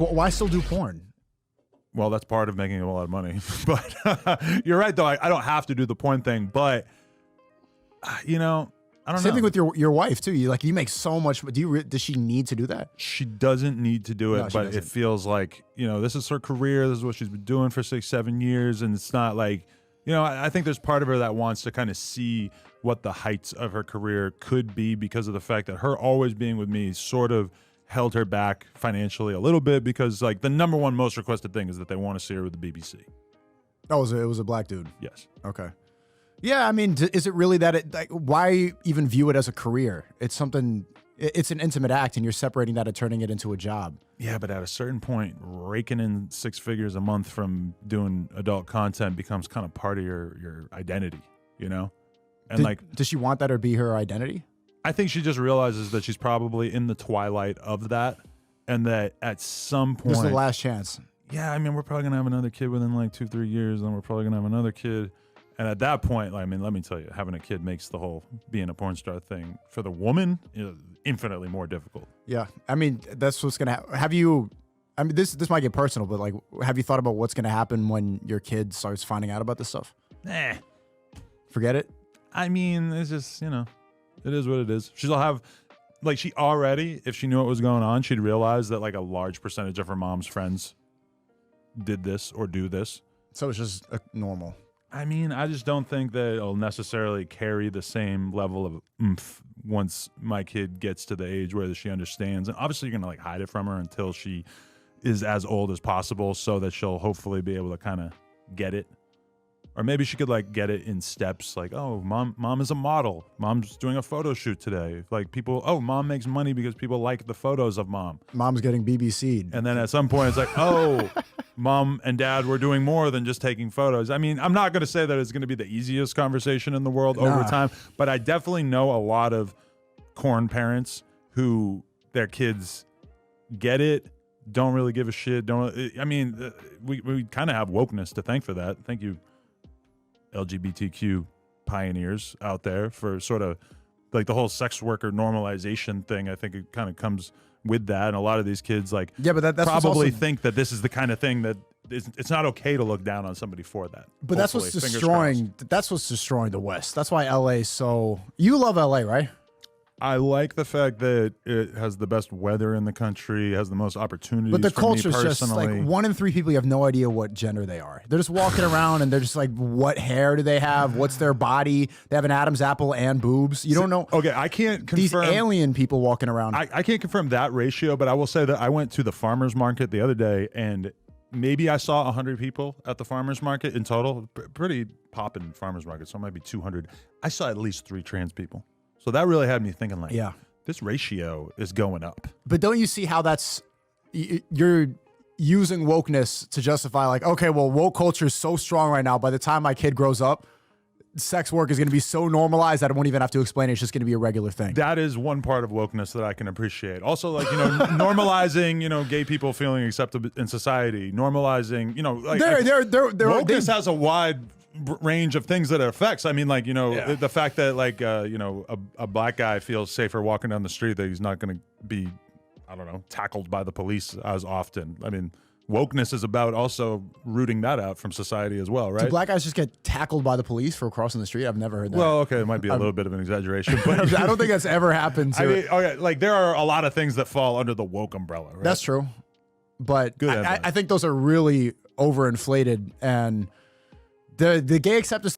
Why still do porn? Well, that's part of making a lot of money. But you're right, though. I don't have to do the porn thing. But, you know, I don't know. Same thing with your wife, too. You make so much. Does she need to do that? She doesn't need to do it, No, she but doesn't. it feels like, you know, this is her career. This is what she's been doing for 6-7 years. And it's not like, you know, I think there's part of her that wants to kind of see what the heights of her career could be because of the fact that her always being with me sort of held her back financially a little bit because, like, the number one most requested thing is that they want to see her with the BBC. Oh, it was a black dude. Yes. Okay. Yeah, I mean, is it really that? Why even view it as a career? It's something. It's an intimate act, and you're separating that and turning it into a job. Yeah, but at a certain point, raking in 6 figures a month from doing adult content becomes kind of part of your identity, you know? And does she want that to be her identity? I think she just realizes that she's probably in the twilight of that, and that at some point, This is the last chance. Yeah, I mean, we're probably gonna have another kid within like 2-3 years, and we're probably gonna have another kid. And at that point, I mean, let me tell you, having a kid makes the whole being a porn star thing for the woman infinitely more difficult. Yeah, I mean, that's what's gonna happen. Have you? I mean, this might get personal, but like, have you thought about what's gonna happen when your kid starts finding out about this stuff? Forget it. I mean, it's just, you know, it is what it is. She'll have, like, she already, if she knew what was going on, she'd realize that like a large percentage of her mom's friends did this or do this. So it's just normal. I mean, I just don't think that it'll necessarily carry the same level of oomph once my kid gets to the age where she understands. And obviously you're going to like hide it from her until she is as old as possible so that she'll hopefully be able to kind of get it. Or maybe she could like get it in steps, like, oh, mom is a model. Mom's doing a photo shoot today. Like people, oh, mom makes money because people like the photos of mom. Mom's getting BBC'd. And then at some point it's like, oh, mom and dad were doing more than just taking photos. I mean, I'm not going to say that it's going to be the easiest conversation in the world over time, but I definitely know a lot of corn parents who their kids get it, don't really give a shit. I mean, we kind of have wokeness to thank for that. Thank you, LGBTQ pioneers out there, for sort of like the whole sex worker normalization thing. I think it kind of comes with that, and a lot of these kids like that's probably think that this is the kind of thing that it's not okay to look down on somebody for that. But that's what's destroying. That's what's destroying the West. That's why LA is so. You love LA, right? I like the fact that it has the best weather in the country, has the most opportunities. But the for me culture's just personally. like 1 in 3 people, you have no idea what gender they are. They're just walking around and they're just like, what hair do they have? What's their body? They have an Adam's apple and boobs. You don't know. Okay, I can't confirm. These alien people walking around. I can't confirm that ratio, but I will say that I went to the farmer's market the other day, and maybe I saw 100 people at the farmer's market in total. Pretty poppin' farmer's market, so it might be 200. I saw at least 3 trans people. So that really had me thinking, like, yeah, this ratio is going up. But don't you see how that's, you're using wokeness to justify, like, okay, well, woke culture is so strong right now. By the time my kid grows up, sex work is going to be so normalized that I won't even have to explain it. It's just going to be a regular thing. That is one part of wokeness that I can appreciate. Also, like, you know, normalizing, you know, gay people feeling accepted in society, normalizing, you know, like, wokeness has a wide range of things that it affects. I mean, like, you know, the fact that, like, you know, a black guy feels safer walking down the street, that he's not going to be, I don't know, tackled by the police as often. I mean, wokeness is about also rooting that out from society as well, right? Do black guys just get tackled by the police for crossing the street? I've never heard that. Well, okay, it might be a little bit of an exaggeration, but I don't think that's ever happened to I mean, okay, like, there are a lot of things that fall under the woke umbrella, right? That's true. But Good I think those are really overinflated, and the gay acceptance